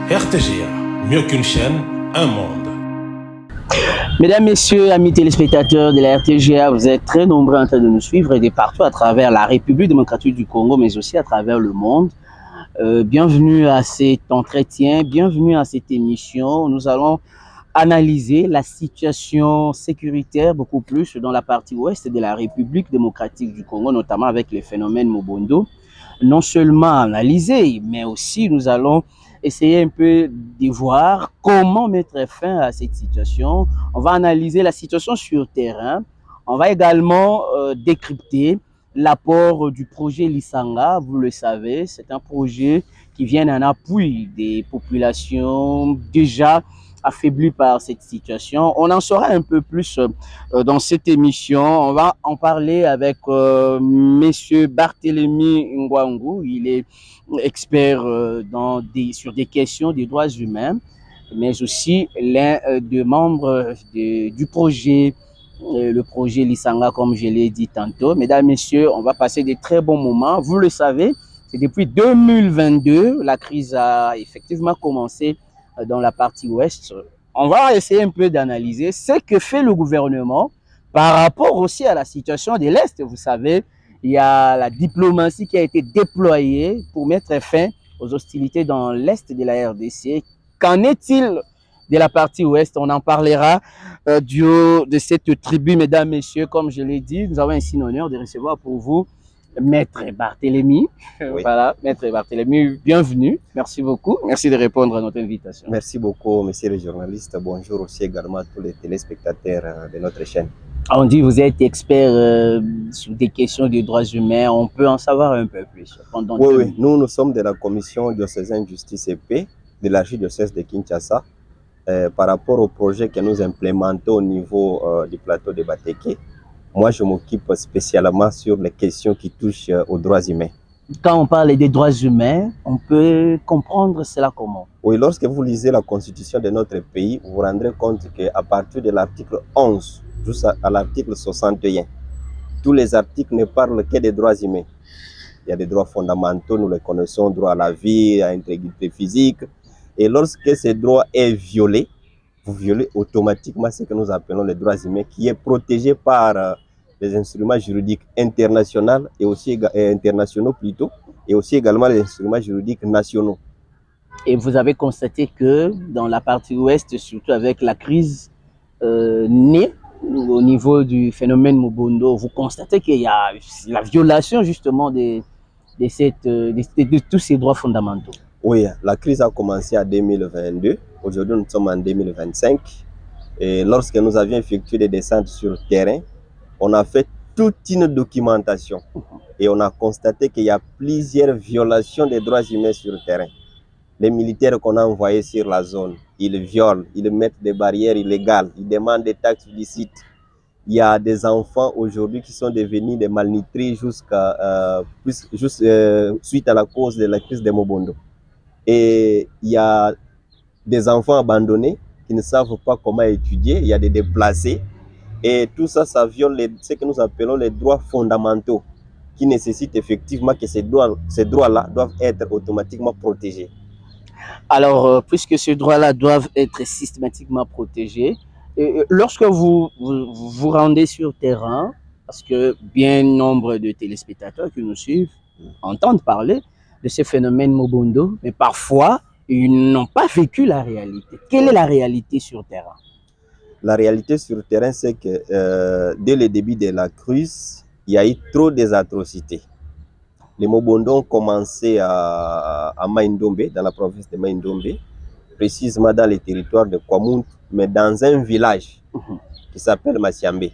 RTGA, mieux qu'une chaîne, un monde. Mesdames, Messieurs, amis téléspectateurs de la RTGA, vous êtes très nombreux en train de nous suivre de partout à travers la République démocratique du Congo, mais aussi à travers le monde. Bienvenue à cet entretien, bienvenue à cette émission. Nous allons analyser la situation sécuritaire beaucoup plus dans la partie ouest de la République démocratique du Congo, notamment avec les phénomènes Mobondo. Non seulement analyser, mais aussi nous allons essayer un peu de voir comment mettre fin à cette situation. On va analyser la situation sur terrain. On va également décrypter l'apport du projet Lisanga. Vous le savez, c'est un projet qui vient en appui des populations déjà affaiblies par cette situation. On en saura un peu plus dans cette émission. On va en parler avec Monsieur Barthélémy Ngwangu. Il est expert sur des questions des droits humains, mais aussi l'un des membres du projet, le projet Lisanga, comme je l'ai dit tantôt. Mesdames, Messieurs, on va passer de très bons moments. Vous le savez, c'est depuis 2022, la crise a effectivement commencé dans la partie ouest. On va essayer un peu d'analyser ce que fait le gouvernement par rapport aussi à la situation de l'Est. Vous savez, il y a la diplomatie qui a été déployée pour mettre fin aux hostilités dans l'Est de la RDC. Qu'en est-il de la partie ouest? On en parlera du haut de cette tribu, mesdames, messieurs. Comme je l'ai dit, nous avons ainsi l'honneur de recevoir pour vous Maître Barthélémy. Oui. Voilà, Maître Barthélémy, bienvenue. Merci beaucoup. Merci de répondre à notre invitation. Merci beaucoup, monsieur le journaliste. Bonjour aussi également à tous les téléspectateurs de notre chaîne. On dit que vous êtes expert sur des questions de droits humains. On peut en savoir un peu plus. Oui, nous sommes de la commission diocésaine justice et paix de l'archidiocèse de Kinshasa par rapport au projet que nous implémentons au niveau du plateau de Batéké. Moi, je m'occupe spécialement sur les questions qui touchent aux droits humains. Quand on parle des droits humains, on peut comprendre cela comment? Oui, lorsque vous lisez la constitution de notre pays, vous vous rendrez compte qu'à partir de l'article 11 jusqu'à l'article 61, tous les articles ne parlent que des droits humains. Il y a des droits fondamentaux, nous les connaissons, droit à la vie, à l'intégrité physique. Et lorsque ce droit est violé, vous violez automatiquement ce que nous appelons les droits humains, qui est protégé par les instruments juridiques internationaux et aussi internationaux plutôt, et aussi également les instruments juridiques nationaux. Et vous avez constaté que dans la partie ouest, surtout avec la crise née au niveau du phénomène Mobondo, vous constatez qu'il y a la violation justement de tous ces droits fondamentaux. Oui, la crise a commencé en 2022. Aujourd'hui, nous sommes en 2025. Et lorsque nous avions effectué des descentes sur le terrain, on a fait toute une documentation. Et on a constaté qu'il y a plusieurs violations des droits humains sur le terrain. Les militaires qu'on a envoyés sur la zone, ils violent, ils mettent des barrières illégales, ils demandent des taxes illicites. Il y a des enfants aujourd'hui qui sont devenus des malnutris suite à la cause de la crise de Mobondo. Et il y a des enfants abandonnés qui ne savent pas comment étudier, il y a des déplacés. Et tout ça, ça viole ce que nous appelons les droits fondamentaux, qui nécessitent effectivement que ces droits-là doivent être automatiquement protégés. Alors, puisque ces droits-là doivent être systématiquement protégés, lorsque vous vous rendez sur terrain, parce que bien nombre de téléspectateurs qui nous suivent entendent parler de ces phénomènes Mobondo, mais parfois, ils n'ont pas vécu la réalité. Quelle est la réalité sur terrain? La réalité sur le terrain, c'est que dès le début de la crise, il y a eu trop des atrocités. Les Mobondo ont commencé à Maïndombe, dans la province de Maïndombe, précisément dans le territoire de Kwamount, mais dans un village qui s'appelle Masiambe.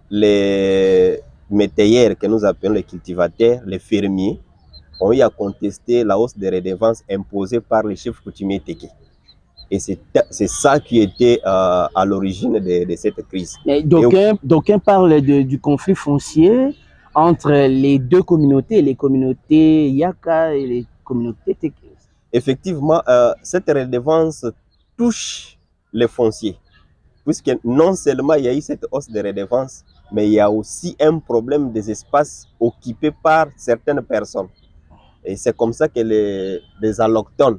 Les métayers, que nous appelons les cultivateurs, les fermiers, ont eu à contester la hausse des redevances imposées par les chefs coutumiers Téké. Et c'est ça qui était à l'origine de cette crise. D'aucuns parlent du conflit foncier entre les deux communautés, les communautés Yaka et les communautés Téké. Effectivement, cette redevance touche les fonciers, puisque non seulement il y a eu cette hausse de redevance, mais il y a aussi un problème des espaces occupés par certaines personnes. Et c'est comme ça que les allochtones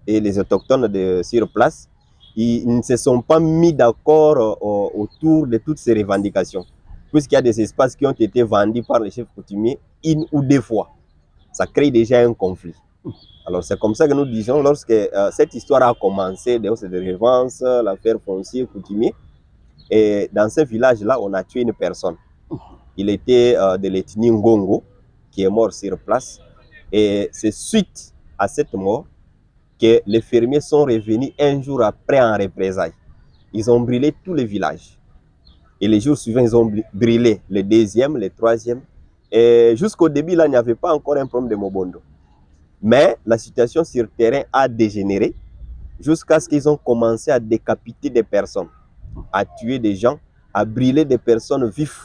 et les autochtones sur place, ils ne se sont pas mis d'accord autour de toutes ces revendications, puisqu'il y a des espaces qui ont été vendus par les chefs coutumiers une ou deux fois. Ça crée déjà un conflit. Alors c'est comme ça que nous disons, lorsque cette histoire a commencé, des hausses de revanche, l'affaire foncière coutumier, et dans ce village-là, on a tué une personne. Il était de l'ethnie Ngongo, qui est mort sur place. Et c'est suite à cette mort que les fermiers sont revenus un jour après en représailles. Ils ont brûlé tous les villages. Et les jours suivants, ils ont brûlé le deuxième, le troisième. Et jusqu'au début, là, il n'y avait pas encore un problème de Mobondo. Mais la situation sur le terrain a dégénéré jusqu'à ce qu'ils ont commencé à décapiter des personnes, à tuer des gens, à brûler des personnes vives,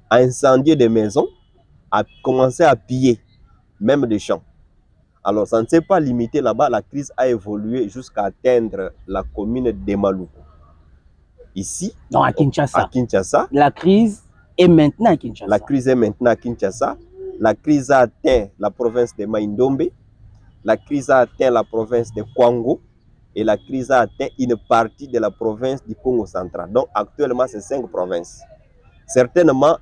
à incendier des maisons, à commencer à piller, même des champs. Alors, ça ne s'est pas limité là-bas. La crise a évolué jusqu'à atteindre la commune de Maluku. Ici, non, à Kinshasa. La crise est maintenant à Kinshasa. La crise est maintenant à Kinshasa. La crise a atteint la province de Maïndombe. La crise a atteint la province de Kwango. Et la crise a atteint une partie de la province du Congo central. Donc, actuellement, c'est 5 provinces. Certainement,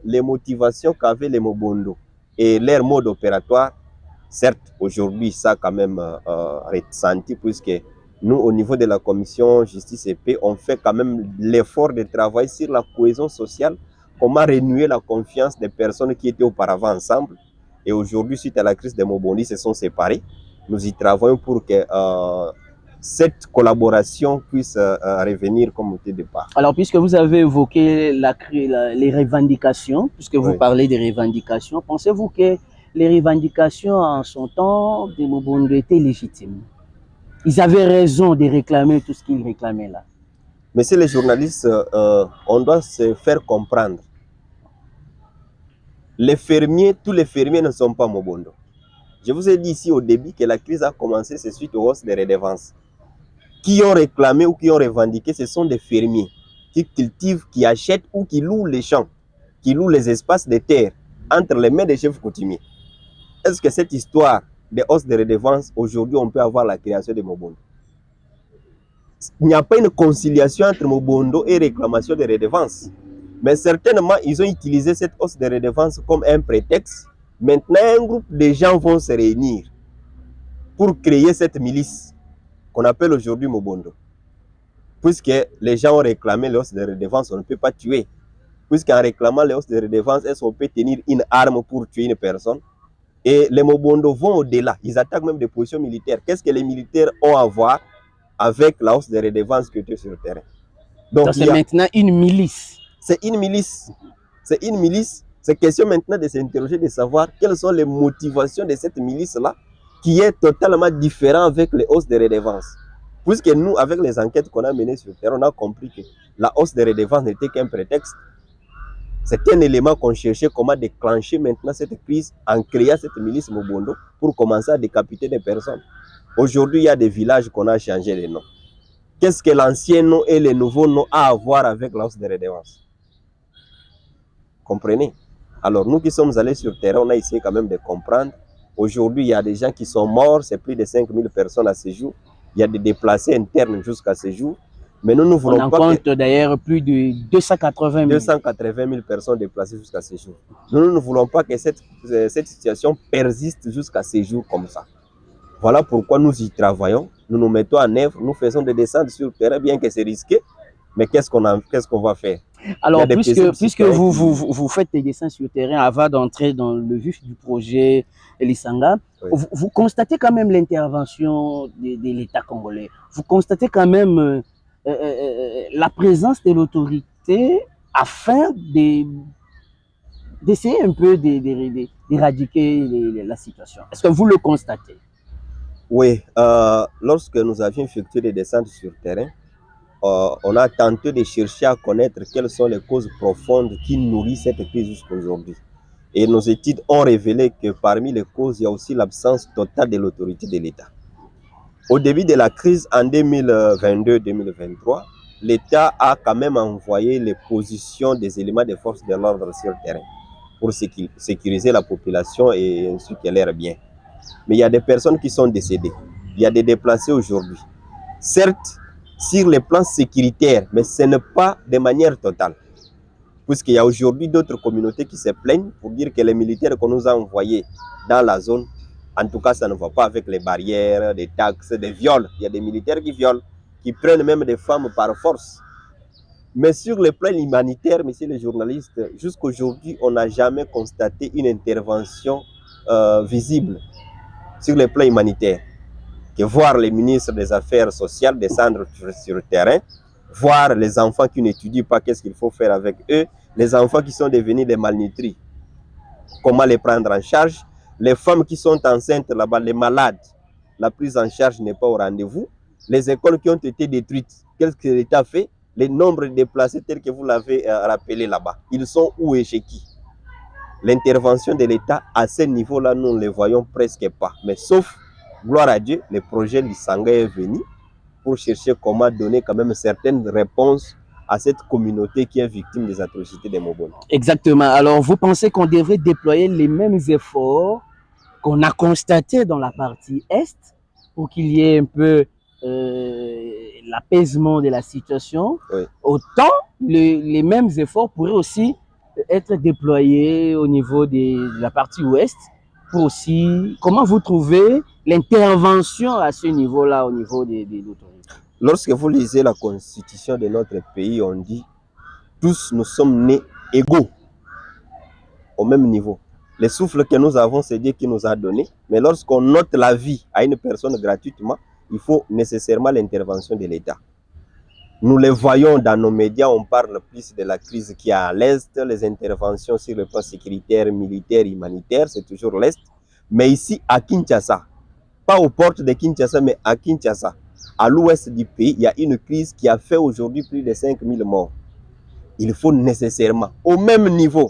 les motivations qu'avaient les Mobondo et leur mode opératoire, certes, aujourd'hui, ça a quand même ressenti, puisque nous, au niveau de la commission justice et paix, on fait quand même l'effort de travail sur la cohésion sociale, comment renouer la confiance des personnes qui étaient auparavant ensemble. Et aujourd'hui, suite à la crise des Mobondi, ils se sont séparés. Nous y travaillons pour que cette collaboration puisse revenir comme au départ. Alors, puisque vous avez évoqué les revendications, puisque vous parlez des revendications, pensez-vous que les revendications en son temps des Mobondo étaient légitimes? Ils avaient raison de réclamer tout ce qu'ils réclamaient là. Messieurs les journalistes, on doit se faire comprendre. Les fermiers, tous les fermiers ne sont pas Mobondo. Je vous ai dit ici au début que la crise a commencé, c'est suite aux hausses des redevances. Qui ont réclamé ou qui ont revendiqué, ce sont des fermiers qui cultivent, qui achètent ou qui louent les champs, qui louent les espaces de terre entre les mains des chefs coutumiers. Est-ce que cette histoire des hausses de redevances, aujourd'hui, on peut avoir la création de Mobondo? Il n'y a pas une conciliation entre Mobondo et réclamation de redevances. Mais certainement, ils ont utilisé cette hausse de redevances comme un prétexte. Maintenant, un groupe de gens vont se réunir pour créer cette milice qu'on appelle aujourd'hui Mobondo. Puisque les gens ont réclamé les hausses de redevances, on ne peut pas tuer. Puisqu'en réclamant les hausses de redevances, est-ce qu'on peut tenir une arme pour tuer une personne? Et les Mobondo vont au-delà. Ils attaquent même des positions militaires. Qu'est-ce que les militaires ont à voir avec la hausse des redevances qui était sur le terrain? Donc c'est maintenant une milice. C'est une milice. C'est une milice. C'est question maintenant de s'interroger, de savoir quelles sont les motivations de cette milice-là, qui est totalement différente avec les hausses des redevances. Puisque nous, avec les enquêtes qu'on a menées sur le terrain, on a compris que la hausse des redevances n'était qu'un prétexte. C'est un élément qu'on cherchait comment déclencher maintenant cette crise en créant cette milice Mobondo pour commencer à décapiter des personnes. Aujourd'hui, il y a des villages qu'on a changé les noms. Qu'est-ce que l'ancien nom et le nouveau nom a à voir avec la hausse des redevances? Comprenez? Alors, nous qui sommes allés sur le terrain, on a essayé quand même de comprendre. Aujourd'hui, il y a des gens qui sont morts, c'est plus de 5000 personnes à ce jour. Il y a des déplacés internes jusqu'à ce jour. Mais nous ne voulons pas. On en compte d'ailleurs plus de 280 000 personnes déplacées jusqu'à ce jour. Nous ne voulons pas que cette situation persiste jusqu'à ce jour comme ça. Voilà pourquoi nous y travaillons. Nous nous mettons en œuvre, nous faisons des descentes sur le terrain, bien que c'est risqué. Mais qu'est-ce qu'on va faire? Alors, puisque vous faites des dessins sur le terrain avant d'entrer dans le vif du projet Elisanga, oui, vous constatez quand même l'intervention de l'État congolais. Vous constatez quand même la présence de l'autorité afin d'essayer un peu d'éradiquer la situation. Est-ce que vous le constatez? Oui, lorsque nous avions effectué des descentes sur le terrain, on a tenté de chercher à connaître quelles sont les causes profondes qui nourrissent cette crise jusqu'à aujourd'hui. Et nos études ont révélé que parmi les causes, il y a aussi l'absence totale de l'autorité de l'État. Au début de la crise en 2022-2023, l'État a quand même envoyé les positions des éléments de force de l'ordre sur le terrain pour sécuriser la population et ainsi qu'elle ait bien. Mais il y a des personnes qui sont décédées. Il y a des déplacés aujourd'hui. Certes, sur le plan sécuritaire, mais ce n'est pas de manière totale. Puisqu'il y a aujourd'hui d'autres communautés qui se plaignent pour dire que les militaires qu'on nous a envoyés dans la zone, en tout cas, ça ne va pas avec les barrières, des taxes, des viols. Il y a des militaires qui violent, qui prennent même des femmes par force. Mais sur le plan humanitaire, messieurs les journalistes, jusqu'aujourd'hui, on n'a jamais constaté une intervention visible sur le plan humanitaire. Que voir les ministres des Affaires sociales descendre sur le terrain, voir les enfants qui n'étudient pas, qu'est-ce qu'il faut faire avec eux, les enfants qui sont devenus des malnutris, comment les prendre en charge, les femmes qui sont enceintes là-bas, les malades, la prise en charge n'est pas au rendez-vous, les écoles qui ont été détruites, qu'est-ce que l'État fait? Les nombres de déplacés tels que vous l'avez rappelé là-bas, ils sont où et chez qui? L'intervention de l'État à ce niveau-là, nous ne les voyons presque pas, mais sauf, gloire à Dieu, le projet Lisanga est venu pour chercher comment donner quand même certaines réponses à cette communauté qui est victime des atrocités des Mobolo. Exactement. Alors, vous pensez qu'on devrait déployer les mêmes efforts qu'on a constatés dans la partie Est pour qu'il y ait un peu l'apaisement de la situation? Oui. Autant, les mêmes efforts pourraient aussi être déployés au niveau de la partie Ouest pour aussi... Comment vous trouvez l'intervention à ce niveau-là, au niveau des autorités? Lorsque vous lisez la constitution de notre pays, on dit tous nous sommes nés égaux, au même niveau. Le souffle que nous avons, c'est Dieu qui nous a donné. Mais lorsqu'on note la vie à une personne gratuitement, il faut nécessairement l'intervention de l'État. Nous les voyons dans nos médias, on parle plus de la crise qui est à l'Est, les interventions sur le plan sécuritaire, militaire, humanitaire, c'est toujours l'Est. Mais ici, à Kinshasa, pas aux portes de Kinshasa, mais à Kinshasa, à l'ouest du pays, il y a une crise qui a fait aujourd'hui plus de 5000 morts. Il faut nécessairement, au même niveau,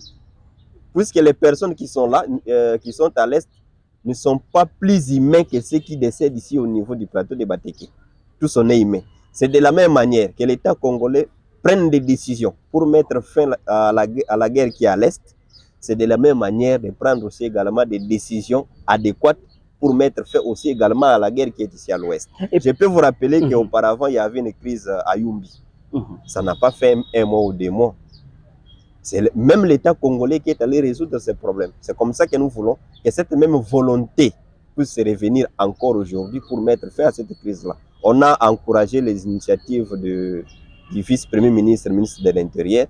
puisque les personnes qui sont là, qui sont à l'est, ne sont pas plus humains que ceux qui décèdent ici au niveau du plateau de Bateke. Tous sont humains. C'est de la même manière que l'État congolais prenne des décisions pour mettre fin à la guerre qui est à l'est. C'est de la même manière de prendre aussi également des décisions adéquates pour mettre fin aussi également à la guerre qui est ici à l'ouest. Je peux vous rappeler qu'auparavant, il y avait une crise à Yumbi. Ça n'a pas fait un mois ou 2 mois. C'est même l'État congolais qui est allé résoudre ces problèmes. C'est comme ça que nous voulons que cette même volonté puisse se revenir encore aujourd'hui pour mettre fin à cette crise-là. On a encouragé les initiatives du vice-premier ministre, ministre de l'Intérieur,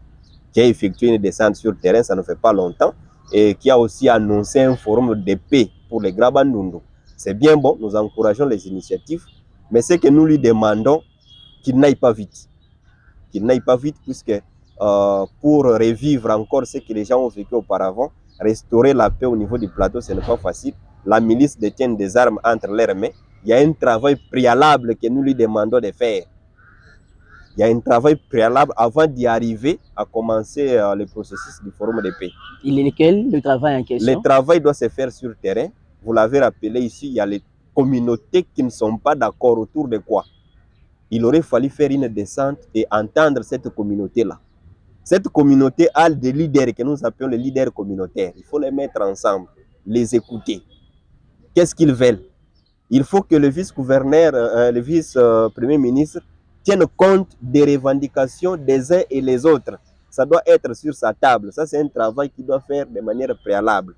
qui a effectué une descente sur le terrain, ça ne fait pas longtemps, et qui a aussi annoncé un forum de paix pour les Grabandundu. C'est bien bon, nous encourageons les initiatives, mais ce que nous lui demandons, qu'il n'aille pas vite. Qu'il n'aille pas vite, puisque pour revivre encore ce que les gens ont vécu auparavant, restaurer la paix au niveau du plateau, ce n'est pas facile. La milice détient des armes entre leurs mains. Il y a un travail préalable que nous lui demandons de faire. Il y a un travail préalable avant d'y arriver à commencer le processus du forum de paix. Il est lequel, le travail en question? Le travail doit se faire sur le terrain. Vous l'avez rappelé ici, il y a les communautés qui ne sont pas d'accord autour de quoi. Il aurait fallu faire une descente et entendre cette communauté-là. Cette communauté a des leaders que nous appelons les leaders communautaires. Il faut les mettre ensemble, les écouter. Qu'est-ce qu'ils veulent? Il faut que le vice-gouverneur, le vice-premier ministre tienne compte des revendications des uns et les autres. Ça doit être sur sa table. Ça, c'est un travail qu'il doit faire de manière préalable.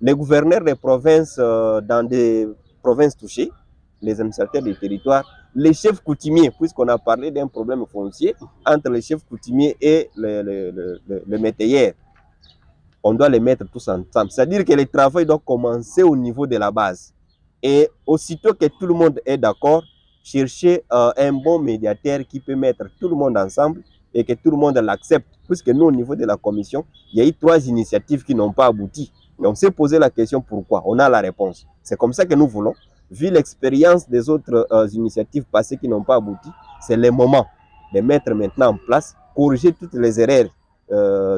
Les gouverneurs des provinces, dans des provinces touchées, les administrateurs des territoires, les chefs coutumiers, puisqu'on a parlé d'un problème foncier entre les chefs coutumiers et le métayer, on doit les mettre tous ensemble. C'est-à-dire que le travail doit commencer au niveau de la base. Et aussitôt que tout le monde est d'accord, chercher un bon médiateur qui peut mettre tout le monde ensemble et que tout le monde l'accepte. Puisque nous, au niveau de la commission, il y a eu 3 initiatives qui n'ont pas abouti. Et on s'est posé la question pourquoi. On a la réponse. C'est comme ça que nous voulons. Vu l'expérience des autres initiatives passées qui n'ont pas abouti, c'est le moment de mettre maintenant en place, corriger toutes les erreurs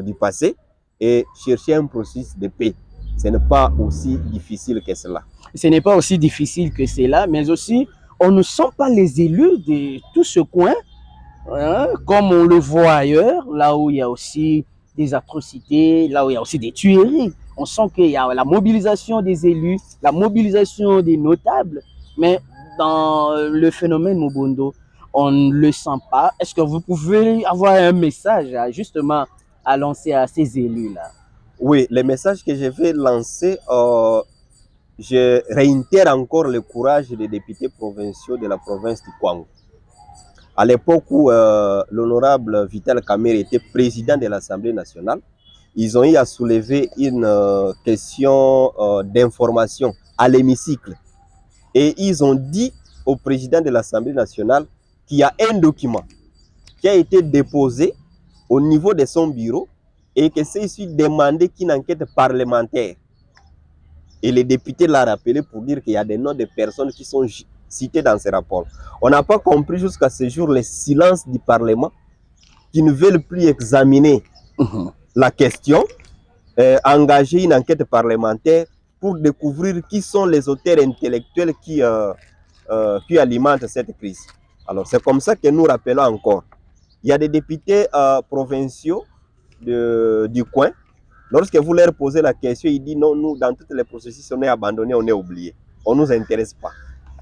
du passé et chercher un processus de paix. Ce n'est pas aussi difficile que cela. Ce n'est pas aussi difficile que cela, mais aussi, on ne sent pas les élus de tout ce coin, hein, comme on le voit ailleurs, là où il y a aussi des atrocités, là où il y a aussi des tueries. On sent qu'il y a la mobilisation des élus, la mobilisation des notables, mais dans le phénomène Mobondo, on ne le sent pas. Est-ce que vous pouvez avoir un message justement à lancer à ces élus-là? Oui, le message que je vais lancer, je réitère encore le courage des députés provinciaux de la province du Kwango. À l'époque où l'honorable Vital Kamerhe était président de l'Assemblée nationale, ils ont eu à soulever une question d'information à l'hémicycle. Et ils ont dit au président de l'Assemblée nationale qu'il y a un document qui a été déposé au niveau de son bureau et que c'est demandé qu'une enquête parlementaire. Et les députés l'ont rappelé pour dire qu'il y a des noms de personnes qui sont citées dans ces rapports. On n'a pas compris jusqu'à ce jour le silence du Parlement qui ne veulent plus examiner la question, engager une enquête parlementaire pour découvrir qui sont les auteurs intellectuels qui alimentent cette crise. Alors c'est comme ça que nous rappelons encore. Il y a des députés provinciaux du coin. Lorsque vous leur posez la question, ils disent non, nous, dans tous les processus, on est abandonné, on est oublié. On ne nous intéresse pas.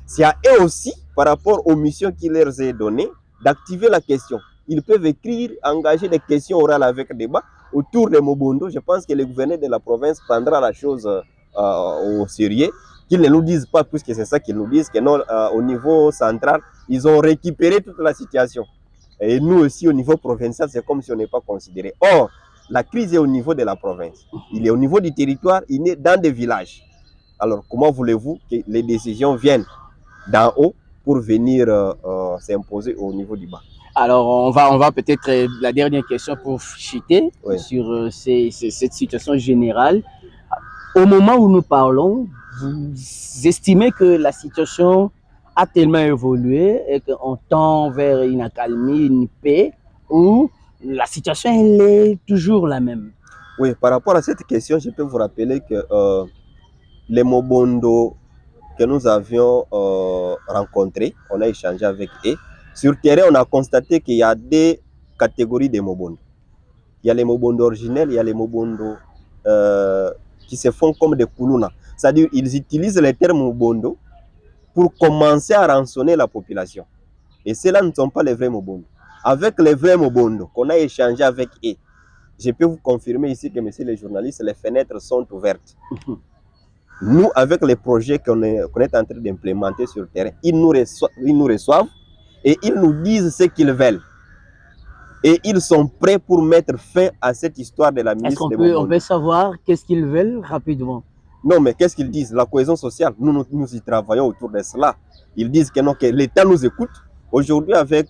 C'est à eux aussi, par rapport aux missions qui leur est données, d'activer la question. Ils peuvent écrire, engager des questions orales avec débat autour de Mobondo. Je pense que le gouverneur de la province prendra la chose au sérieux. Qu'ils ne nous disent pas, puisque c'est ça qu'ils nous disent, que non, au niveau central, ils ont récupéré toute la situation. Et nous aussi, au niveau provincial, c'est comme si on n'est pas considéré. Or, la crise est au niveau de la province. Il est au niveau du territoire, il est dans des villages. Alors, comment voulez-vous que les décisions viennent d'en haut pour venir s'imposer au niveau du bas? Alors, on va peut-être, la dernière question pour chuter sur cette situation générale. Au moment où nous parlons, vous estimez que la situation a tellement évolué et qu'on tend vers une accalmie, une paix, ou la situation elle est toujours la même? Oui, par rapport à cette question, je peux vous rappeler que les Mobondo que nous avions rencontrés, on a échangé avec eux. Sur terrain, on a constaté qu'il y a deux catégories de Mobondo. Il y a les Mobondo originels, il y a les Mobondo qui se font comme des Kuluna. C'est-à-dire qu'ils utilisent les termes Mobondo pour commencer à rançonner la population. Et ceux-là ne sont pas les vrais Mobondo. Avec les vrais Mobondo qu'on a échangé avec eux, je peux vous confirmer ici que, messieurs les journalistes, les fenêtres sont ouvertes. Nous, avec les projets qu'on est en train d'implémenter sur le terrain, ils nous reçoivent et ils nous disent ce qu'ils veulent. Et ils sont prêts pour mettre fin à cette histoire de la ministre de Mobondo. On peut savoir qu'est-ce qu'ils veulent rapidement? Non, mais qu'est-ce qu'ils disent? La cohésion sociale, nous y travaillons autour de cela. Ils disent que non, que l'État nous écoute. Aujourd'hui, avec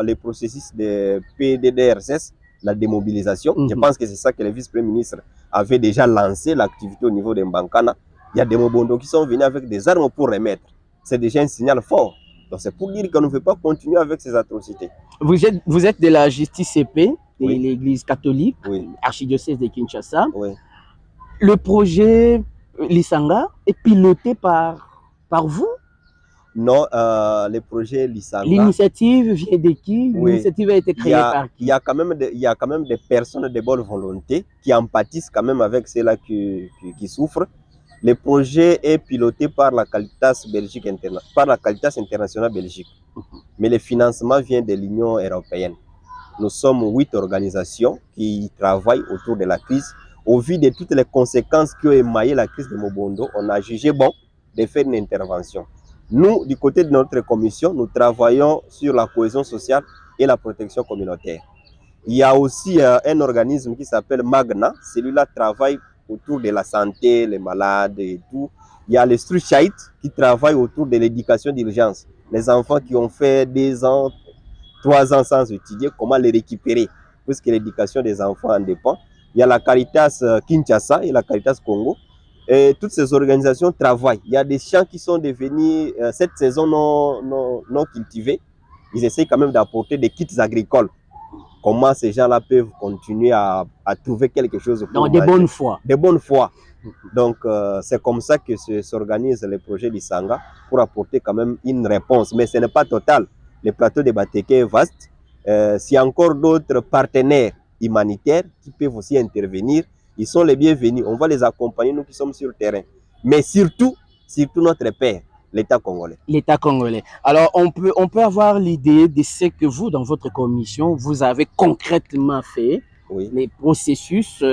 les processus de PDDRCS, la démobilisation, je pense que c'est ça que le vice-premier ministre avait déjà lancé, l'activité au niveau de Mbankana. Il y a des Mobondo qui sont venus avec des armes pour remettre. C'est déjà un signal fort. Donc c'est pour dire qu'on ne veut pas continuer avec ces atrocités. Vous êtes de la justice CP, de l'église catholique, archidiocèse de Kinshasa. Le projet Lisanga est piloté par vous? Non, le projet Lisanga. L'initiative vient de qui? L'initiative a été créée par qui? Il y a quand même des personnes de bonne volonté qui empathisent quand même avec ceux-là qui souffrent. Le projet est piloté par la Caritas internationale Belgique. Mais le financement vient de l'Union européenne. Nous sommes 8 organisations qui travaillent autour de la crise. Au vu de toutes les conséquences qui ont émaillé la crise de Mobondo, on a jugé bon de faire une intervention. Nous, du côté de notre commission, nous travaillons sur la cohésion sociale et la protection communautaire. Il y a aussi un organisme qui s'appelle Magna. Celui-là travaille autour de la santé, les malades et tout. Il y a les Struchait qui travaillent autour de l'éducation d'urgence. Les enfants qui ont fait 2 ans, 3 ans sans étudier, comment les récupérer, puisque l'éducation des enfants en dépend. Il y a la Caritas Kinshasa et la Caritas Congo. Et toutes ces organisations travaillent. Il y a des champs qui sont devenus, cette saison, non cultivés. Ils essayent quand même d'apporter des kits agricoles. Comment ces gens-là peuvent continuer à trouver quelque chose pour de bonne foi. De bonne foi. Donc, c'est comme ça que s'organise le projet Lisanga pour apporter quand même une réponse. Mais ce n'est pas total. Le plateau de Bateke est vaste. S'il y a encore d'autres partenaires humanitaires qui peuvent aussi intervenir, ils sont les bienvenus. On va les accompagner, nous qui sommes sur le terrain. Mais surtout notre père, l'État congolais. L'État congolais. Alors, on peut avoir l'idée de ce que vous, dans votre commission, vous avez concrètement fait, Oui. les processus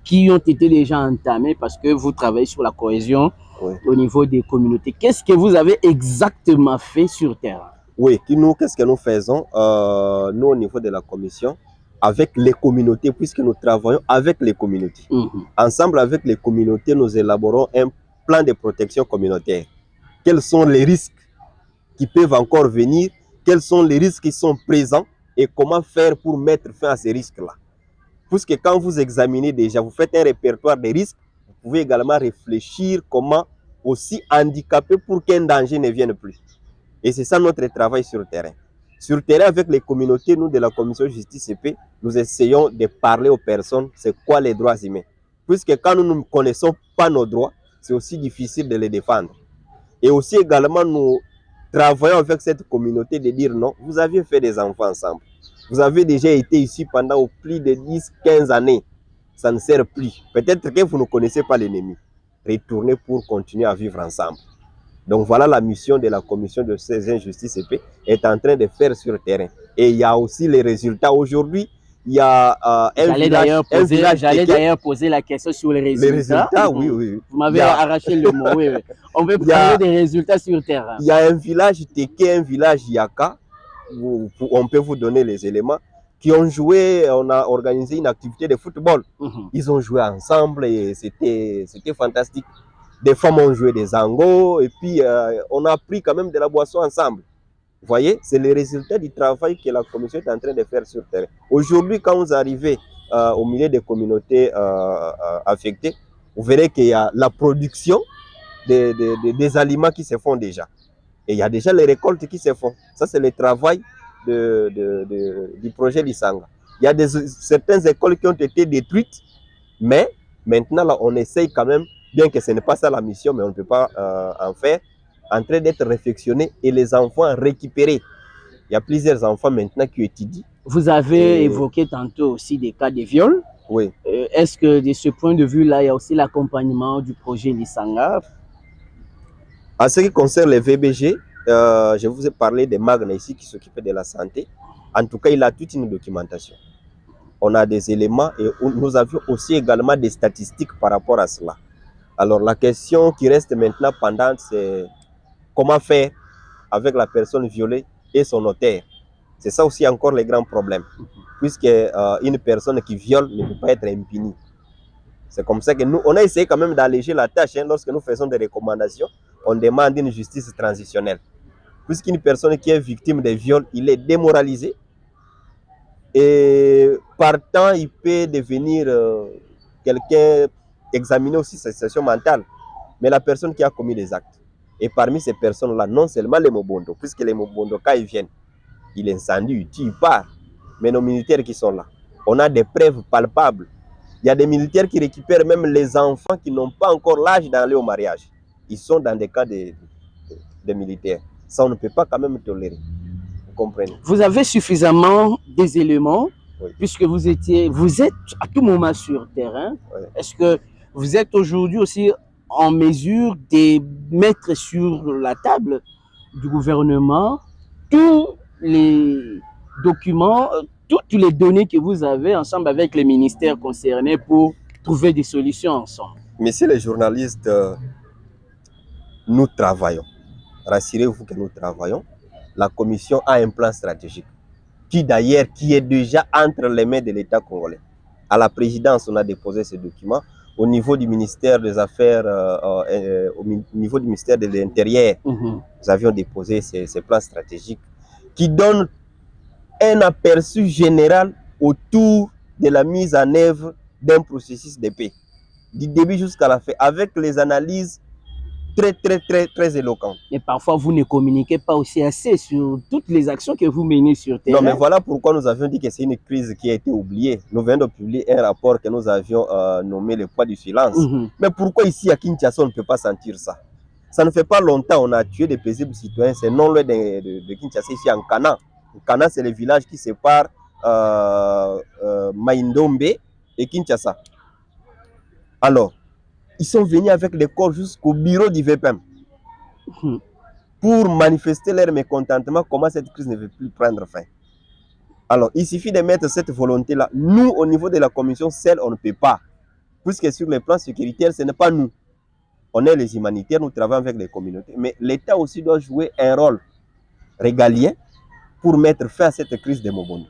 qui ont été déjà entamés parce que vous travaillez sur la cohésion au niveau des communautés. Qu'est-ce que vous avez exactement fait sur terrain? Oui, qu'est-ce que nous faisons nous, au niveau de la commission, avec les communautés, puisque nous travaillons avec les communautés. Ensemble avec les communautés, nous élaborons un plan de protection communautaire. Quels sont les risques qui peuvent encore venir? Quels sont les risques qui sont présents? Et comment faire pour mettre fin à ces risques-là? Puisque quand vous examinez déjà, vous faites un répertoire des risques, vous pouvez également réfléchir comment aussi handicaper pour qu'un danger ne vienne plus. Et c'est ça notre travail sur le terrain. Sur le terrain, avec les communautés, nous de la commission justice et paix, nous essayons de parler aux personnes, c'est quoi les droits humains. Puisque quand nous ne connaissons pas nos droits, c'est aussi difficile de les défendre. Et aussi également, nous travaillons avec cette communauté de dire non, vous aviez fait des enfants ensemble. Vous avez déjà été ici pendant plus de 10-15 années. Ça ne sert plus. Peut-être que vous ne connaissez pas l'ennemi. Retournez pour continuer à vivre ensemble. Donc voilà la mission de la commission de ces injustices et paix est en train de faire sur le terrain. Et il y a aussi les résultats. Aujourd'hui, il y a J'allais d'ailleurs poser la question sur les résultats. Les résultats, oui. Vous m'avez arraché le mot, oui. On veut parler des résultats sur le terrain. Il y a un village Teke, un village Yaka, où on peut vous donner les éléments, qui ont joué, on a organisé une activité de football. Ils ont joué ensemble et c'était fantastique. Des femmes ont joué des angos et puis on a pris quand même de la boisson ensemble. Vous voyez, c'est le résultat du travail que la commission est en train de faire sur le terrain. Aujourd'hui, quand vous arrivez au milieu des communautés affectées, vous verrez qu'il y a la production des aliments qui se font déjà. Et il y a déjà les récoltes qui se font. Ça, c'est le travail du projet Lisanga. Il y a certaines écoles qui ont été détruites, mais maintenant, là, on essaye quand même, bien que ce n'est pas ça la mission, mais on ne peut pas en faire, en train d'être réflexionné et les enfants récupérés. Il y a plusieurs enfants maintenant qui étudient. Vous avez évoqué tantôt aussi des cas de viol. Oui. Est-ce que de ce point de vue-là, il y a aussi l'accompagnement du projet Lisanga? En ce qui concerne les VBG, je vous ai parlé de Magna ici qui s'occupe de la santé. En tout cas, il a toute une documentation. On a des éléments et nous avions aussi également des statistiques par rapport à cela. Alors la question qui reste maintenant pendante, c'est comment faire avec la personne violée et son notaire. C'est ça aussi encore le grand problème, puisque une personne qui viole ne peut pas être impunie. C'est comme ça que nous, on a essayé quand même d'alléger la tâche. Lorsque nous faisons des recommandations, on demande une justice transitionnelle. Puisqu'une personne qui est victime de viol, il est démoralisé. Et partant, il peut devenir quelqu'un examiner aussi sa situation mentale. Mais la personne qui a commis des actes. Et parmi ces personnes-là, non seulement les Mobondo, puisque les Mobondo, quand ils viennent, ils incendient, ils tuent, ils partent. Mais nos militaires qui sont là, on a des preuves palpables. Il y a des militaires qui récupèrent même les enfants qui n'ont pas encore l'âge d'aller au mariage. Ils sont dans des cas de militaires. Ça, on ne peut pas quand même tolérer. Vous comprenez? Vous avez suffisamment des éléments, puisque vous êtes à tout moment sur le terrain. Est-ce que vous êtes aujourd'hui aussi en mesure de mettre sur la table du gouvernement tous les documents, toutes les données que vous avez ensemble avec les ministères concernés pour trouver des solutions ensemble? Messieurs les journalistes, nous travaillons. Rassurez-vous que nous travaillons. La commission a un plan stratégique qui est déjà entre les mains de l'État congolais. À la présidence, on a déposé ce document. Au niveau du ministère des Affaires, au niveau du ministère de l'Intérieur, nous avions déposé ces plans stratégiques qui donnent un aperçu général autour de la mise en œuvre d'un processus de paix, du début jusqu'à la fin, avec les analyses très éloquentes. Mais parfois, vous ne communiquez pas aussi assez sur toutes les actions que vous menez sur terrain. Non, mais voilà pourquoi nous avions dit que c'est une crise qui a été oubliée. Nous venons de publier un rapport que nous avions nommé le poids du silence. Mais pourquoi ici à Kinshasa, on ne peut pas sentir ça? Ça ne fait pas longtemps, on a tué des paisibles citoyens, c'est non loin de Kinshasa, ici en Kana. Kana, c'est le village qui sépare Maïndombe et Kinshasa. Alors, ils sont venus avec les corps jusqu'au bureau du VPM. pour manifester leur mécontentement, comment cette crise ne veut plus prendre fin. Alors, il suffit de mettre cette volonté-là. Nous, au niveau de la commission, seul, on ne peut pas. Puisque sur le plan sécuritaire, ce n'est pas nous. On est les humanitaires, nous travaillons avec les communautés. Mais l'État aussi doit jouer un rôle régalien pour mettre fin à cette crise de Mobondo.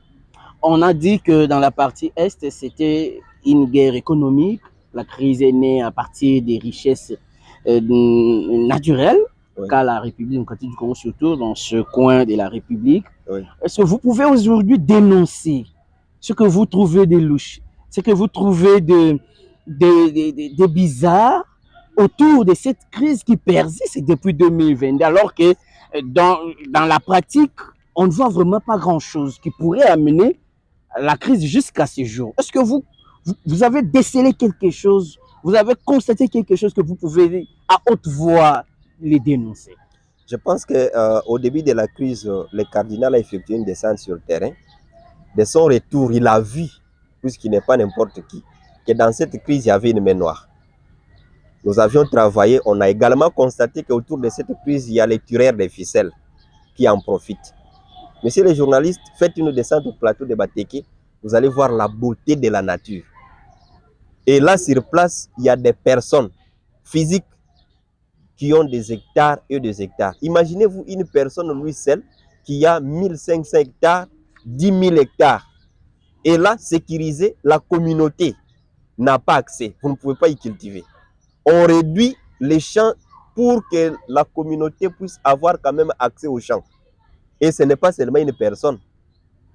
On a dit que dans la partie Est, c'était une guerre économique. La crise est née à partir des richesses naturelles qu'a la République démocratique du Congo, surtout dans ce coin de la République. Oui. Est-ce que vous pouvez aujourd'hui dénoncer ce que vous trouvez de louche, ce que vous trouvez de bizarre autour de cette crise qui persiste depuis 2022, alors que dans la pratique, on ne voit vraiment pas grand-chose qui pourrait amener la crise jusqu'à ce jour. Est-ce que vous avez décelé quelque chose, vous avez constaté quelque chose que vous pouvez à haute voix les dénoncer? Je pense qu'au début de la crise, le cardinal a effectué une descente sur le terrain. De son retour, il a vu, puisqu'il n'est pas n'importe qui, que dans cette crise, il y avait une main noire. Nous avions travaillé, on a également constaté qu'autour de cette crise, il y a les tueurs des ficelles qui en profitent. Messieurs les journalistes, faites une descente au plateau de Bateke, vous allez voir la beauté de la nature. Et là, sur place, il y a des personnes physiques qui ont des hectares et des hectares. Imaginez-vous une personne, lui seul, qui a 1500 hectares, 10 000 hectares. Et là, sécuriser, la communauté n'a pas accès. Vous ne pouvez pas y cultiver. On réduit les champs pour que la communauté puisse avoir quand même accès aux champs. Et ce n'est pas seulement une personne.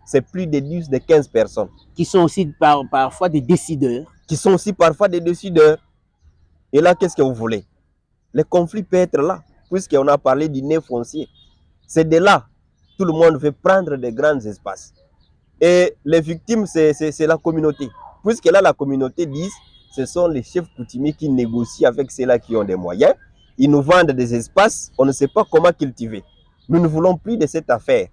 C'est plus de 10, de 15 personnes. Qui sont aussi parfois des décideurs. Qui sont aussi parfois des décideurs. Et là, qu'est-ce que vous voulez? Le conflit peut être là, puisqu'on a parlé du nez foncier. C'est de là. Tout le monde veut prendre de grands espaces. Et les victimes, c'est la communauté. Puisque là, la communauté dit, ce sont les chefs coutumiers qui négocient avec ceux-là qui ont des moyens. Ils nous vendent des espaces, on ne sait pas comment cultiver. Nous ne voulons plus de cette affaire.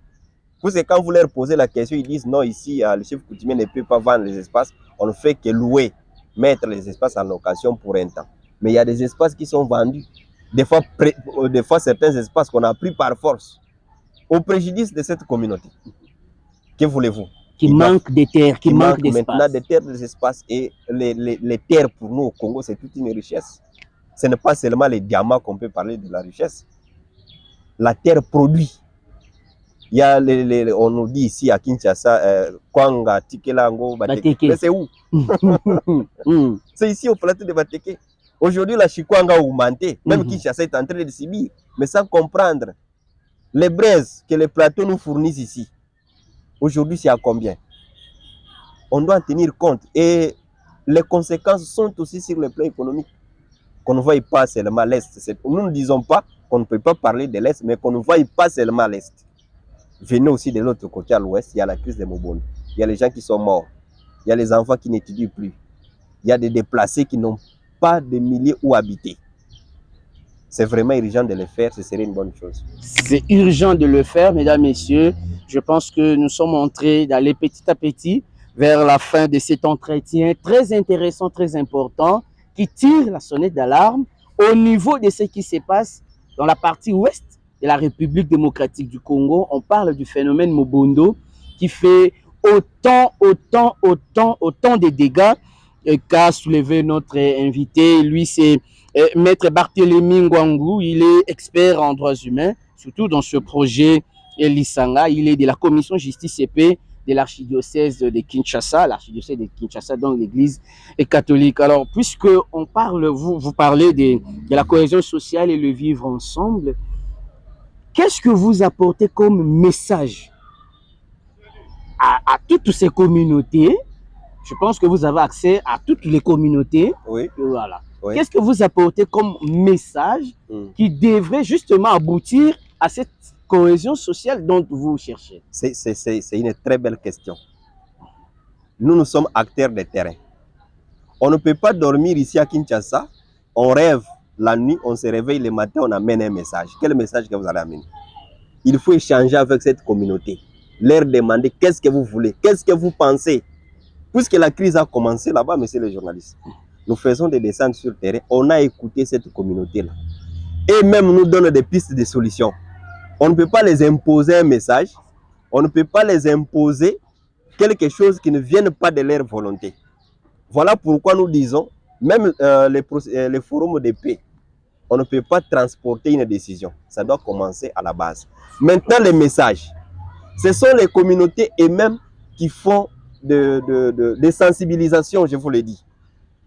Puisque quand vous leur posez la question, ils disent non, ici, le chef coutumier ne peut pas vendre les espaces. On ne fait que louer, mettre les espaces en location pour un temps. Mais il y a des espaces qui sont vendus. Des fois certains espaces qu'on a pris par force, au préjudice de cette communauté. Que voulez-vous? Qui manque de terres, qui manque d'espace. Maintenant des terres, des espaces. Et les terres pour nous au Congo, c'est toute une richesse. Ce n'est pas seulement les diamants qu'on peut parler de la richesse. La terre produit. Il y a on nous dit ici à Kinshasa, Kwanga, Tikelango, Bateke. Mais c'est où? C'est ici au plateau de Bateke. Aujourd'hui, la Chikwanga a augmenté. Même Kinshasa est en train de subir. Mais sans comprendre les braises que les plateaux nous fournissent ici. Aujourd'hui, c'est à combien? On doit en tenir compte. Et les conséquences sont aussi sur le plan économique. Qu'on ne voie pas seulement l'Est. Nous ne disons pas qu'on ne peut pas parler de l'Est, mais qu'on ne voie pas seulement l'Est. Venez aussi de l'autre côté, à l'Ouest, il y a la crise de Mobondo. Il y a les gens qui sont morts. Il y a les enfants qui n'étudient plus. Il y a des déplacés qui n'ont pas de milieux où habiter. C'est vraiment urgent de le faire, ce serait une bonne chose. C'est urgent de le faire, mesdames, messieurs. Je pense que nous sommes entrés d'aller petit à petit vers la fin de cet entretien très intéressant, très important, qui tire la sonnette d'alarme au niveau de ce qui se passe dans la partie ouest de la République démocratique du Congo. On parle du phénomène Mobondo qui fait autant de dégâts qu'a soulevé notre invité. Lui, c'est Maître Barthélémy Ngwangu. Il est expert en droits humains, surtout dans ce projet Lisanga. Il est de la commission justice et paix de l'archidiocèse de Kinshasa, donc l'église catholique. Alors, puisque on parle, vous parlez de la cohésion sociale et le vivre ensemble, qu'est-ce que vous apportez comme message à toutes ces communautés? Je pense que vous avez accès à toutes les communautés. Oui. Voilà. Oui. Qu'est-ce que vous apportez comme message qui devrait justement aboutir à cette cohésion sociale dont vous cherchez? C'est une très belle question. Nous sommes acteurs de terrain. On ne peut pas dormir ici à Kinshasa. On rêve la nuit, on se réveille le matin, on amène un message. Quel message que vous allez amener? Il faut échanger avec cette communauté. Leur demander qu'est-ce que vous voulez, qu'est-ce que vous pensez. Puisque la crise a commencé là-bas, messieurs les journalistes, nous faisons des descentes sur le terrain. On a écouté cette communauté-là. Et même nous donne des pistes de solutions. On ne peut pas les imposer un message, on ne peut pas les imposer quelque chose qui ne vienne pas de leur volonté. Voilà pourquoi nous disons, même les forums de paix, on ne peut pas transporter une décision. Ça doit commencer à la base. Maintenant, les messages. Ce sont les communautés elles-mêmes qui font des sensibilisations, je vous le dis.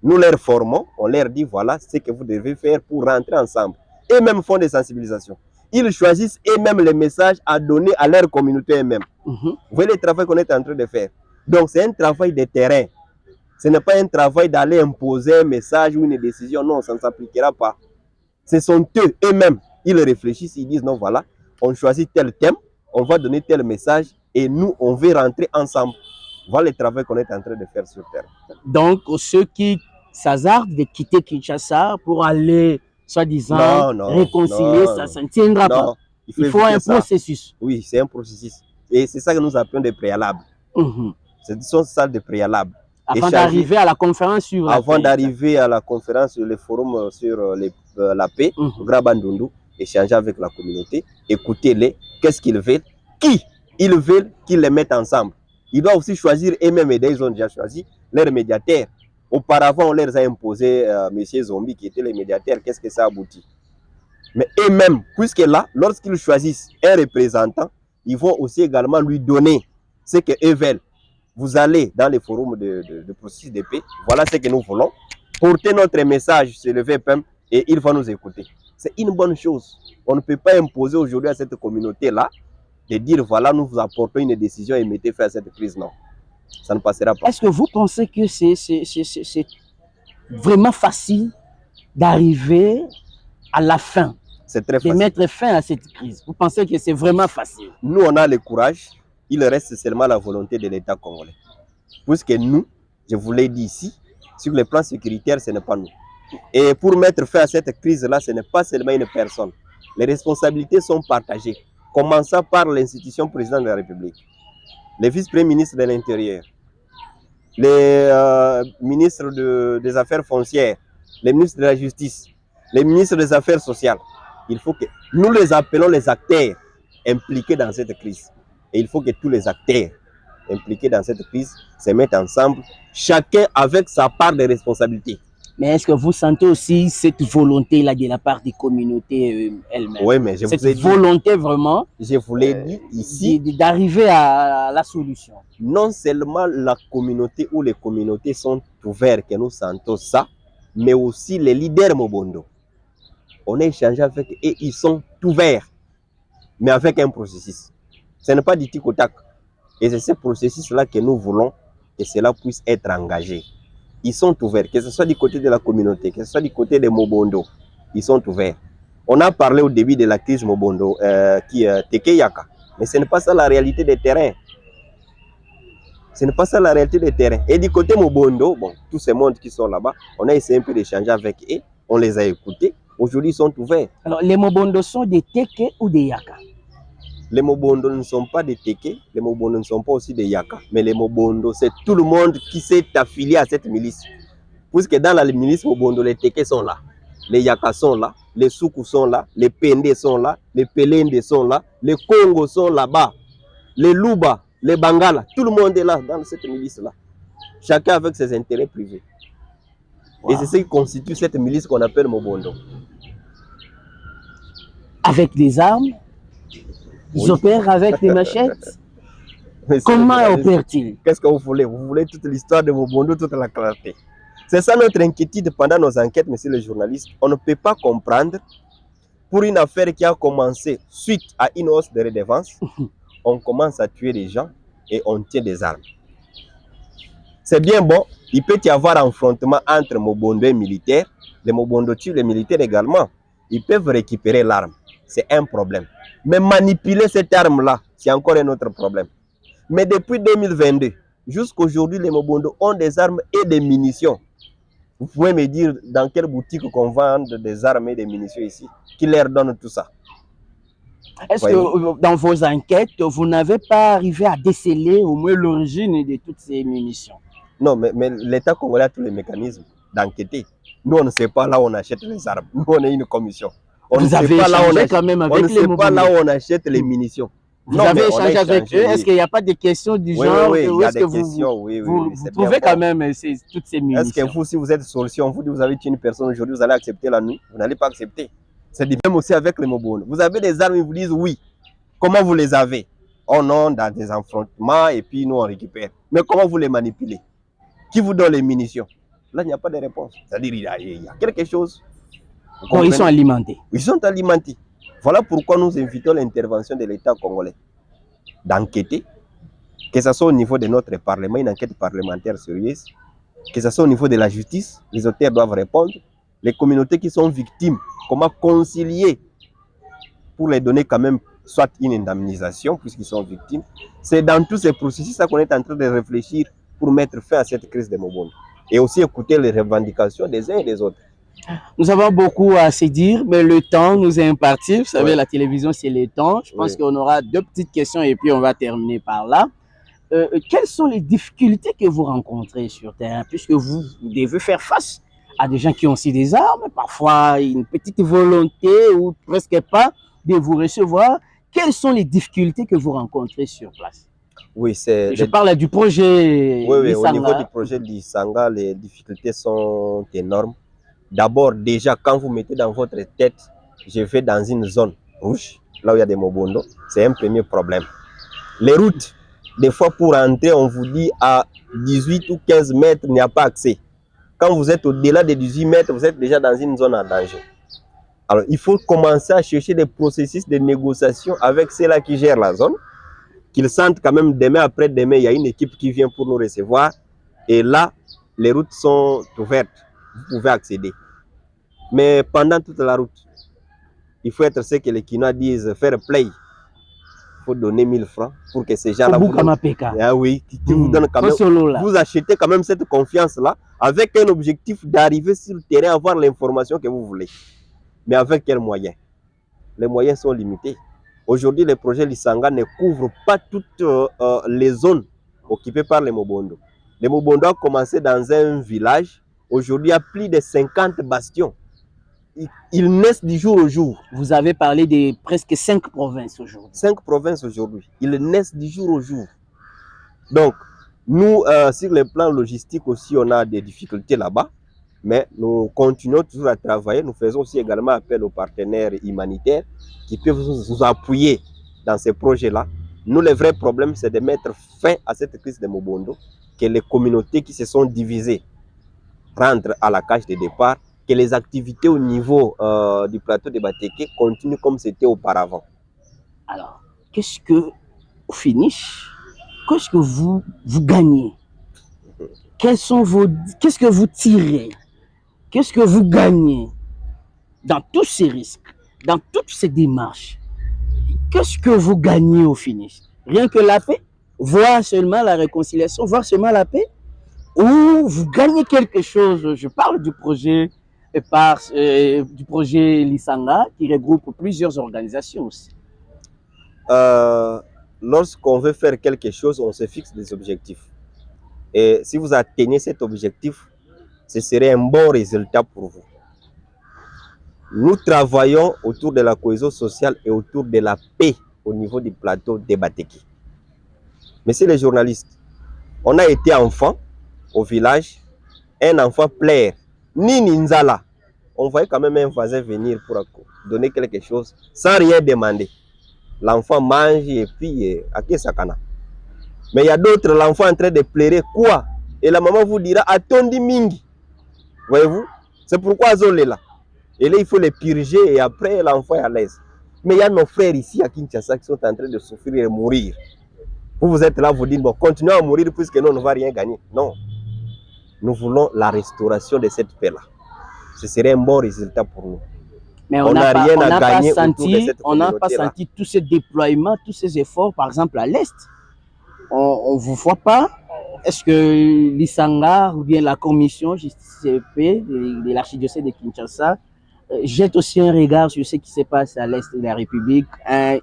Nous les formons, on leur dit voilà ce que vous devez faire pour rentrer ensemble. Eux-mêmes font des sensibilisations. Ils choisissent eux-mêmes les messages à donner à leur communauté eux-mêmes. Vous voyez le travail qu'on est en train de faire. Donc c'est un travail de terrain. Ce n'est pas un travail d'aller imposer un message ou une décision. Non, ça ne s'appliquera pas. Ce sont eux, eux-mêmes. Ils réfléchissent, ils disent non, voilà, on choisit tel thème, on va donner tel message et nous, on veut rentrer ensemble. Voilà le travail qu'on est en train de faire sur terre. Donc, ceux qui s'hasardent de quitter Kinshasa pour aller, soi-disant, réconcilier, ça ne tiendra pas. Il faut un processus. Oui, c'est un processus. Et c'est ça que nous appelons des préalables. Ce sont ça des préalables. Avant d'arriver à la conférence sur la paix. Avant d'arriver à la conférence sur le forum sur la paix, Grabandundu, échanger avec la communauté, écouter-les, qu'est-ce qu'ils veulent, qui ils veulent qu'ils les mettent ensemble. Ils doivent aussi choisir eux-mêmes, et ils ont déjà choisi leurs médiateurs. Auparavant, on leur a imposé M. Zombi qui était le médiateur, qu'est-ce que ça aboutit? Mais eux-mêmes, puisque là, lorsqu'ils choisissent un représentant, ils vont aussi également lui donner ce qu'eux veulent. Vous allez dans les forums de processus de paix, voilà ce que nous voulons. Porter notre message sur le VPM et il va nous écouter. C'est une bonne chose. On ne peut pas imposer aujourd'hui à cette communauté-là de dire voilà, nous vous apportons une décision et mettez fin à cette crise. Non, ça ne passera pas. Est-ce que vous pensez que c'est vraiment facile d'arriver à la fin? C'est très facile. De mettre fin à cette crise. Vous pensez que c'est vraiment facile? Nous, on a le courage. Il reste seulement la volonté de l'État congolais. Puisque nous, je vous l'ai dit ici, sur le plan sécuritaire, ce n'est pas nous. Et pour mettre fin à cette crise-là, ce n'est pas seulement une personne. Les responsabilités sont partagées, commençant par l'institution président de la République, les vice-premiers ministres de l'Intérieur, les ministres des Affaires foncières, les ministres de la Justice, les ministres des Affaires sociales. Il faut que nous les appelons les acteurs impliqués dans cette crise. Et il faut que tous les acteurs impliqués dans cette crise se mettent ensemble, chacun avec sa part de responsabilité. Mais est-ce que vous sentez aussi cette volonté-là de la part des communautés elles-mêmes? Oui, mais je vous ai dit, volonté vraiment, je vous l'ai dit ici, d'arriver à la solution. Non seulement la communauté ou les communautés sont ouvertes, que nous sentons ça, mais aussi les leaders Mobondo. On a échangé avec eux et ils sont ouverts, mais avec un processus. Ce n'est pas du tic au tac. Et c'est ce processus-là que nous voulons que cela puisse être engagé. Ils sont ouverts, que ce soit du côté de la communauté, que ce soit du côté des Mobondo. Ils sont ouverts. On a parlé au début de la crise Mobondo, qui est Tekeyaka. Mais ce n'est pas ça la réalité des terrains. Ce n'est pas ça la réalité des terrains. Et du côté Mobondo, bon, tous ces mondes qui sont là-bas, on a essayé un peu d'échanger avec eux, on les a écoutés. Aujourd'hui, ils sont ouverts. Alors, les Mobondo sont des Teke ou des Yaka? Les Mobondo ne sont pas des Teke, les Mobondo ne sont pas aussi des Yaka. Mais les Mobondo, c'est tout le monde qui s'est affilié à cette milice. Puisque dans la milice Mobondo, les Teke sont là, les Yaka sont là, les Soukou sont là, les Pende sont là, les Pelende sont là, les Congo sont là-bas, les Luba, les Bangala, tout le monde est là dans cette milice-là. Chacun avec ses intérêts privés. Wow. Et c'est ce qui constitue cette milice qu'on appelle Mobondo. Avec des armes? Ils opèrent avec des machettes? Comment opèrent-ils? Qu'est-ce que vous voulez? Vous voulez toute l'histoire de Mobondo, toute la clarté. C'est ça notre inquiétude pendant nos enquêtes, messieurs les journalistes. On ne peut pas comprendre, pour une affaire qui a commencé suite à une hausse de redevance, on commence à tuer des gens et on tient des armes. C'est bien bon, il peut y avoir un affrontement entre Mobondo et militaires. Les Mobondo tuent les militaires également. Ils peuvent récupérer l'arme. C'est un problème. Mais manipuler cette arme-là, c'est encore un autre problème. Mais depuis 2022, jusqu'à aujourd'hui, les Mobondo ont des armes et des munitions. Vous pouvez me dire dans quelle boutique qu'on vend des armes et des munitions ici, qui leur donne tout ça? Est-ce que dans vos enquêtes, vous n'avez pas arrivé à déceler au moins l'origine de toutes ces munitions? Non, mais l'État congolais a tous les mécanismes d'enquêter. Nous, on ne sait pas là où on achète les armes. Nous, on est une commission. On Vous avez échangé quand même avec les On ne sait pas là où on achète les munitions. Vous avez échangé avec eux. Est-ce qu'il n'y a pas de questions du genre? Oui, il y a est-ce des que questions. vous trouvez quand même toutes ces munitions? Est-ce que vous, si vous êtes solution, vous dites vous avez tué une personne aujourd'hui, vous allez accepter la nuit? Vous n'allez pas accepter. C'est du même aussi avec les Mobondo. Vous avez des armes, ils vous disent oui. Comment vous les avez? Oh non, dans des affrontements et puis nous on récupère. Mais comment vous les manipulez? Qui vous donne les munitions? Là, il n'y a pas de réponse. C'est-à-dire il y a quelque chose. Bon, ils sont alimentés. Ils sont alimentés. Voilà pourquoi nous invitons l'intervention de l'État congolais d'enquêter, que ce soit au niveau de notre Parlement, une enquête parlementaire sérieuse, que ce soit au niveau de la justice, les auteurs doivent répondre, les communautés qui sont victimes, comment concilier pour les donner quand même soit une indemnisation puisqu'ils sont victimes. C'est dans tous ces processus qu'on est en train de réfléchir pour mettre fin à cette crise de Mobondo et aussi écouter les revendications des uns et des autres. Nous avons beaucoup à se dire, mais le temps nous est imparti. Vous savez, la télévision, c'est le temps. Je pense qu'on aura 2 petites questions et puis on va terminer par là. Quelles sont les difficultés que vous rencontrez sur terrain, puisque vous devez faire face à des gens qui ont aussi des armes, parfois une petite volonté ou presque pas de vous recevoir. Quelles sont les difficultés que vous rencontrez sur place? Oui, je parle du projet. Oui, au niveau du projet d'Isanga, les difficultés sont énormes. D'abord, déjà, quand vous mettez dans votre tête, je vais dans une zone rouge, là où il y a des Mobondo, c'est un premier problème. Les routes, des fois pour entrer, on vous dit à 18 ou 15 mètres, il n'y a pas accès. Quand vous êtes au-delà de 18 mètres, vous êtes déjà dans une zone en danger. Alors, il faut commencer à chercher des processus de négociation avec ceux-là qui gèrent la zone, qu'ils sentent quand même demain après-demain, il y a une équipe qui vient pour nous recevoir. Et là, les routes sont ouvertes. Vous pouvez accéder. Mais pendant toute la route, il faut être ce que les Kinois disent, faire play. Il faut donner 1000 francs pour que ces gens-là vous donnent quand même, vous achetez quand même cette confiance-là avec un objectif d'arriver sur le terrain, avoir l'information que vous voulez. Mais avec quels moyens? Les moyens sont limités. Aujourd'hui, le projet Lisanga ne couvre pas toutes les zones occupées par les Mobondo. Les Mobondo ont commencé dans un village. Aujourd'hui, il y a plus de 50 bastions. Ils naissent du jour au jour. Vous avez parlé de presque 5 provinces aujourd'hui. 5 provinces aujourd'hui. Ils naissent du jour au jour. Donc, nous, sur le plan logistique aussi, on a des difficultés là-bas. Mais nous continuons toujours à travailler. Nous faisons aussi également appel aux partenaires humanitaires qui peuvent nous appuyer dans ces projets-là. Nous, le vrai problème, c'est de mettre fin à cette crise de Mobondo, que les communautés qui se sont divisées rentrent à la cage de départ, que les activités au niveau du plateau de Bateke continuent comme c'était auparavant. Alors, qu'est-ce que, au finish, qu'est-ce que vous gagnez? Qu'est-ce que vous tirez? Qu'est-ce que vous gagnez dans tous ces risques, dans toutes ces démarches? Qu'est-ce que vous gagnez au finish? Rien que la paix? Voir seulement la réconciliation, voir seulement la paix? Ou vous gagnez quelque chose? Je parle du projet Lisanga qui regroupe plusieurs organisations aussi. Lorsqu'on veut faire quelque chose, on se fixe des objectifs. Et si vous atteignez cet objectif, ce serait un bon résultat pour vous. Nous travaillons autour de la cohésion sociale et autour de la paix au niveau du plateau de Bateke. Messieurs les journalistes, on a été enfant au village, un enfant plaire, ni Ninzala. On voyait quand même un voisin venir pour donner quelque chose sans rien demander. L'enfant mange et puis à qui ça cana. Mais il y a d'autres, l'enfant en train de pleurer, quoi? Et la maman vous dira, attondi mingi. Voyez-vous? C'est pourquoi Zol est là. Et là, il faut les purger et après, l'enfant est à l'aise. Mais il y a nos frères ici à Kinshasa qui sont en train de souffrir et mourir. Vous êtes là, vous dites, bon, continuez à mourir puisque nous, on ne va rien gagner. Non. Nous voulons la restauration de cette paix-là. Ce serait un bon résultat pour nous. Mais on n'a pas senti tous ces déploiements, tous ces efforts, par exemple à l'Est. On ne vous voit pas. Est-ce que l'Isanga ou bien la commission justice et paix de l'archidiocèse de Kinshasa jette aussi un regard sur ce qui se passe à l'Est de la République,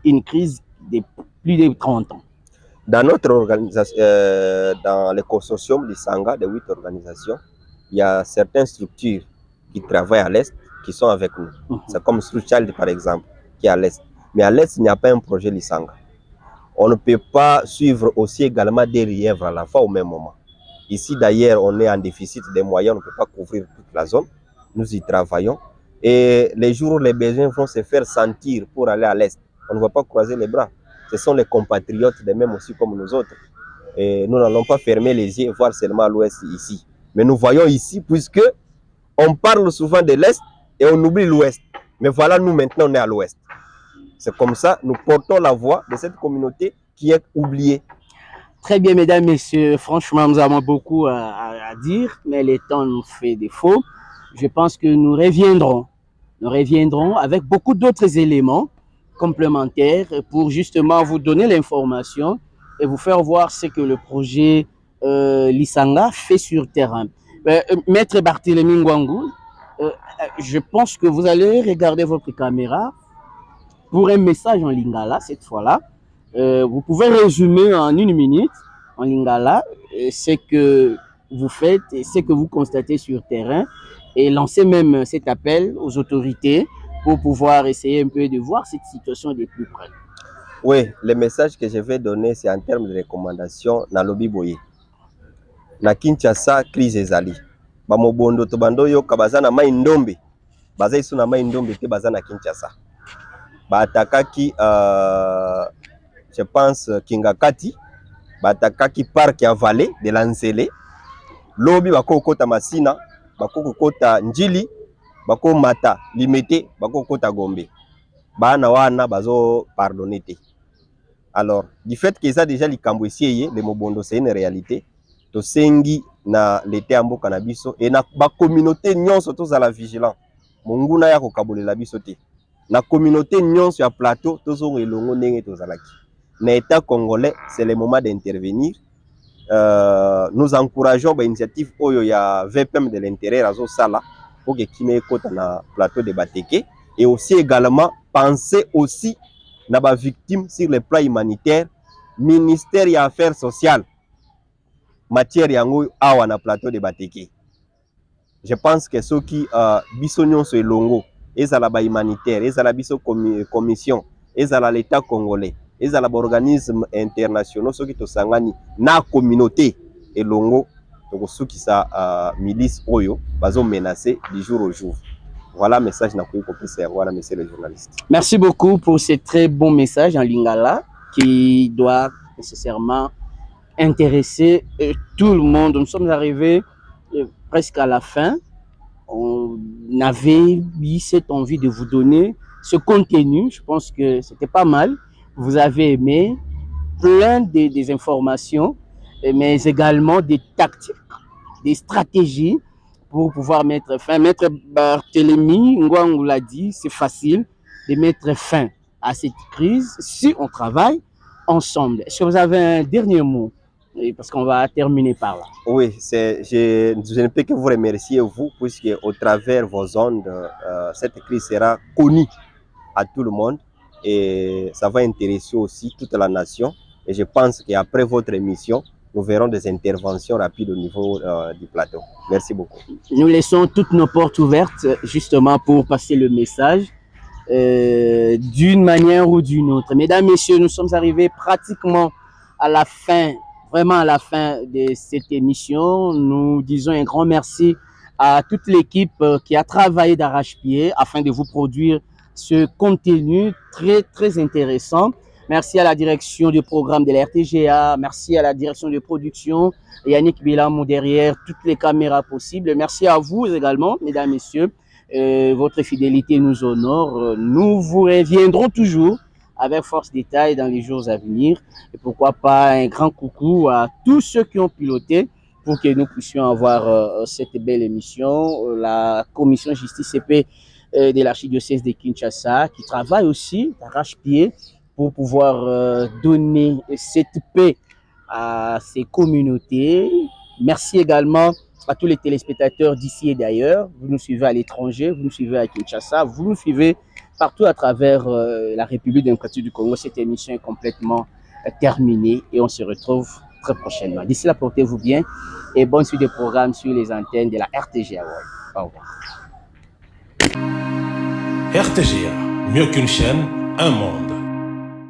une crise de plus de 30 ans? Dans notre organisation, dans le consortium d'Isanga, de 8 organisations, il y a certaines structures qui travaillent à l'Est qui sont avec nous. C'est comme Struchild par exemple, qui est à l'Est. Mais à l'Est, il n'y a pas un projet Lisanga. On ne peut pas suivre aussi également des lièvres à la fois au même moment. Ici d'ailleurs, on est en déficit des moyens, on ne peut pas couvrir toute la zone. Nous y travaillons. Et les jours où les besoins vont se faire sentir pour aller à l'Est, on ne va pas croiser les bras. Ce sont les compatriotes des mêmes aussi comme nous autres. Et nous n'allons pas fermer les yeux et voir seulement à l'Ouest ici. Mais nous voyons ici, puisque on parle souvent de l'Est et on oublie l'Ouest. Mais voilà, nous maintenant, on est à l'Ouest. C'est comme ça, nous portons la voix de cette communauté qui est oubliée. Très bien, mesdames, messieurs. Franchement, nous avons beaucoup à dire, mais le temps nous fait défaut. Je pense que nous reviendrons. Nous reviendrons avec beaucoup d'autres éléments complémentaires pour justement vous donner l'information et vous faire voir ce que le projet Lisanga fait sur terrain. Maître Barthélémy Ngwangou, je pense que vous allez regarder votre caméra pour un message en lingala cette fois-là. Vous pouvez résumer en 1 minute en lingala ce que vous faites et ce que vous constatez sur terrain et lancer même cet appel aux autorités pour pouvoir essayer un peu de voir cette situation de plus près. Oui, le message que je vais donner, c'est en termes de recommandation na lobi boye. Na Kinshasa, crise ezali. Bamobondo to bandoyo kabazana mai ndombe. Baza isu na mai ndombe te bazana Kinshasa. Ba atakaki je pense Kingakati, ba atakaki parc ya Vallée de l'Anzele. Lobi bako kota Masina, bako kota Njili, bako mata Limete, bako kota Gombe. Bana wana bazo pardonner. Alors, du fait que ça déjà likambo ici le mobondo c'est une réalité. To sengi na l'été ambo kanabiso et na ba communauté nyonso to za la vigilant. Monguna ya ko kabolela biso te. Na communauté nyonso ya plateau to zo elongo ndenge to zalaki. Na état congolais, c'est le moment d'intervenir. Nous encourageons l'initiative oyo ya VPM de l'intérieur azo sala pour que kime kota na plateau de Bateke et aussi également penser aussi na ba victimes sur le plan humanitaire, ministère des affaires sociales matière yango awa na plateau de Bateke. Je pense que ceux qui biso nyonso elongo ezala ba humanitaire, ezala biso commission, ezala l'état congolais, ezala ba organismes internationaux ceux qui to sangani na communauté elongo to soki sa milice oyo bazo menacer du jour au jour. Voilà le message que monsieur le journaliste. Merci beaucoup pour ce très bon message en lingala qui doit nécessairement intéresser tout le monde. Nous sommes arrivés presque à la fin. On avait eu cette envie de vous donner ce contenu. Je pense que c'était pas mal. Vous avez aimé plein des informations, mais également des tactiques, des stratégies pour pouvoir mettre fin. Maître Barthélémy Ngwangou l'a dit, c'est facile de mettre fin à cette crise si on travaille ensemble. Est-ce que vous avez un dernier mot? Parce qu'on va terminer par là. Oui, je ne peux que vous remercier, vous, puisque au travers vos ondes, cette crise sera connue à tout le monde et ça va intéresser aussi toute la nation. Et je pense qu'après votre émission, nous verrons des interventions rapides au niveau du plateau. Merci beaucoup. Nous laissons toutes nos portes ouvertes justement pour passer le message d'une manière ou d'une autre. Mesdames, messieurs, nous sommes arrivés pratiquement à la fin, vraiment à la fin de cette émission. Nous disons un grand merci à toute l'équipe qui a travaillé d'arrache-pied afin de vous produire ce contenu très, très intéressant. Merci à la direction du programme de la RTGA. Merci à la direction de production. Yannick Bilamou derrière toutes les caméras possibles. Merci à vous également, mesdames, messieurs. Votre fidélité nous honore. Nous vous reviendrons toujours avec force détail dans les jours à venir. Et pourquoi pas un grand coucou à tous ceux qui ont piloté pour que nous puissions avoir cette belle émission. La commission justice et paix de l'archidiocèse de Kinshasa qui travaille aussi d'arrache-pied pour pouvoir donner cette paix à ces communautés. Merci également à tous les téléspectateurs d'ici et d'ailleurs. Vous nous suivez à l'étranger, vous nous suivez à Kinshasa, vous nous suivez partout à travers la République démocratique du Congo. Cette émission est complètement terminée et on se retrouve très prochainement. D'ici là, portez-vous bien et bonne suite de programmes sur les antennes de la RTGA. Au revoir. RTGA, mieux qu'une chaîne, un monde.